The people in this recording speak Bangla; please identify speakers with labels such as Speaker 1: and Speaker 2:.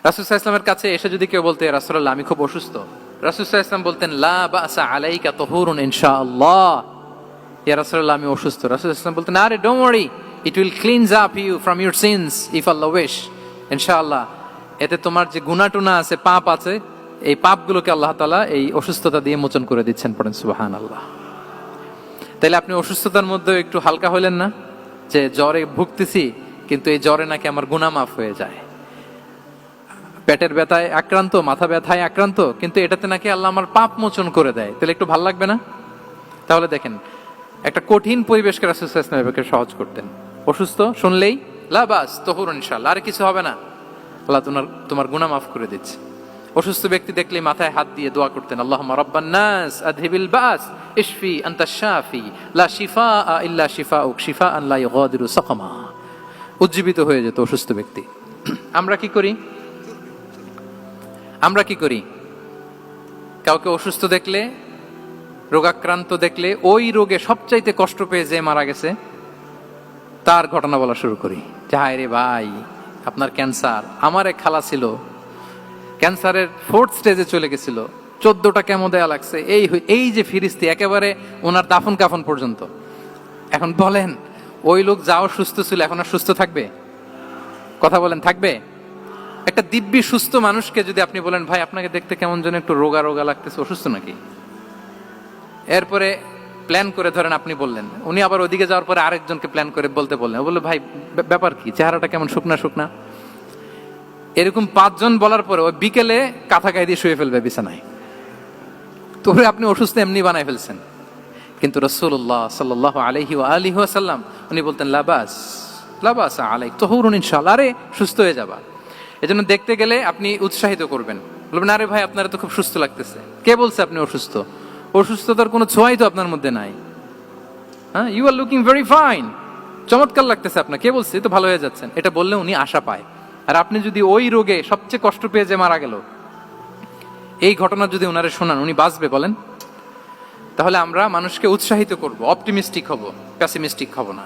Speaker 1: রাসূল সাল্লাল্লাহু আলাইহি ওয়াসাল্লামের কাছে এসে যদি কেউ বলতে, রাসূলুল্লাহ আমি খুব অসুস্থ, রাসূল সাল্লাল্লাহু আলাইহি ওয়াসাল্লাম বলতেন, লা বাসা আলাইকা তুহুরুন ইনশাআল্লাহ। ইয়া রাসূলুল্লাহ আমি অসুস্থ। রাসূল সাল্লাল্লাহু আলাইহি ওয়াসাল্লাম বলতেন, আরে don't worry, it will cleanse up you from your sins if আল্লাহ উইশ। ইনশাআল্লাহ এতে তোমার যে গুনাহ টুনা আছে, পাপ আছে, এই পাপগুলোকে আল্লাহ তাআলা এই অসুস্থতা দিয়ে মোচন করে দিচ্ছেন। পড়েন সুবহানাল্লাহ। তাইলে আপনি অসুস্থতার মধ্যে একটু হালকা হইলেন না, যে জ্বরে ভুগতেছি কিন্তু এই জ্বরে নাকি আমার গুনাহ মাফ হয়ে যায়। পেটের ব্যথায় আক্রান্ত, মাথা ব্যথায় আক্রান্ত, কিন্তু এটাতে নাকি আল্লাহ আমার পাপ মোচন করে দেয়, তাহলে একটু ভাল লাগবে না? তাহলে দেখেন, একটা কঠিন পরিবেশকে রাসূল সাল্লাল্লাহু আলাইহি ওয়াসাল্লাম সহজ করতেন। অসুস্থ শুনলেই লা বাস তুহুরুন ইনশাআল্লাহ, আর কিছু হবে না, আল্লাহ তোমার গুনাহ মাফ করে দিচ্ছে। অসুস্থ ব্যক্তি দেখলেই মাথায় হাত দিয়ে দোয়া করতেন, আল্লাহুম্মা রাব্বান নাস আযহিবিল বাস ইশফি আনতাশ শাফি লা শিফাআ ইল্লা শিফাউক শিফাআন লা ইউগাদিরু সাকামা। উজ্জীবিত হয়ে যেত অসুস্থ ব্যক্তি। আমরা কি করি? কাউকে অসুস্থ দেখলে, রোগাক্রান্ত দেখলে, ওই রোগে সবচাইতে কষ্ট পেয়ে যে মারা গেছে তার ঘটনা বলা শুরু করি, যে হায় রে ভাই আপনার ক্যান্সার, আমার এক খালা ছিল ক্যান্সারের 4th স্টেজে চলে গেছিল, 14টা কেমো দেয়া লাগছে, এই যে ফিরিস্তি একেবারে ওনার দাফন কাফন পর্যন্ত। এখন বলেন, ওই লোক যাও সুস্থ ছিল, এখন আর সুস্থ থাকবে? কথা বলেন, থাকবে? একটা দিব্যি সুস্থ মানুষকে যদি আপনি বলেন, ভাই আপনাকে দেখতে কেমন যেন একটু রোগা রোগা লাগতেছে, অসুস্থ নাকি? এরপরে প্ল্যান করে ধরেন আপনি বললেন, উনি আবার ওদিকে যাওয়ার পরে আরেকজনকে প্ল্যান করে বলতে বললেন, বললো ভাই ব্যাপার কি, চেহারাটা কেমন শুকনা শুকনা। এরকম 5 জন বলার পরে ওই বিকেলে কাঁথা গায়ে দিয়ে শুয়ে ফেলবে বিছানায়। তো আপনি অসুস্থ এমনি বানাই ফেলছেন। কিন্তু রাসূলুল্লাহ সাল্লাল্লাহু আলাইহি ওয়া আলিহি ওয়াসাল্লাম উনি বলতেন, লা বাস আলাইক তুহুরুন ইনশাআল্লাহ, আরে সুস্থ হয়ে যাবা। এজন্য দেখতে গেলে আপনি উৎসাহিত করবেন, বলবেন আরে ভাই আপনারা তো খুব সুস্থ লাগতেছে। কে বলছে আপনি অসুস্থ? অসুস্থতার কোনো ছোঁয়াই তো আপনার মধ্যে নাই। হ্যাঁ, you are looking very fine, চমৎকার লাগতেছে আপনার, কে বলছে? তো ভালো হয়ে যাচ্ছেন। এটা বললে উনি আশা পায়। আর আপনি যদি ওই রোগে সবচেয়ে কষ্ট পেয়ে যে মারা গেল, এই ঘটনা যদি ওনারে শোনান, উনি বাঁচবে বলেন? তাহলে আমরা মানুষকে উৎসাহিত করব, অপটিমিস্টিক হব, প্যাসিমিস্টিক হব না।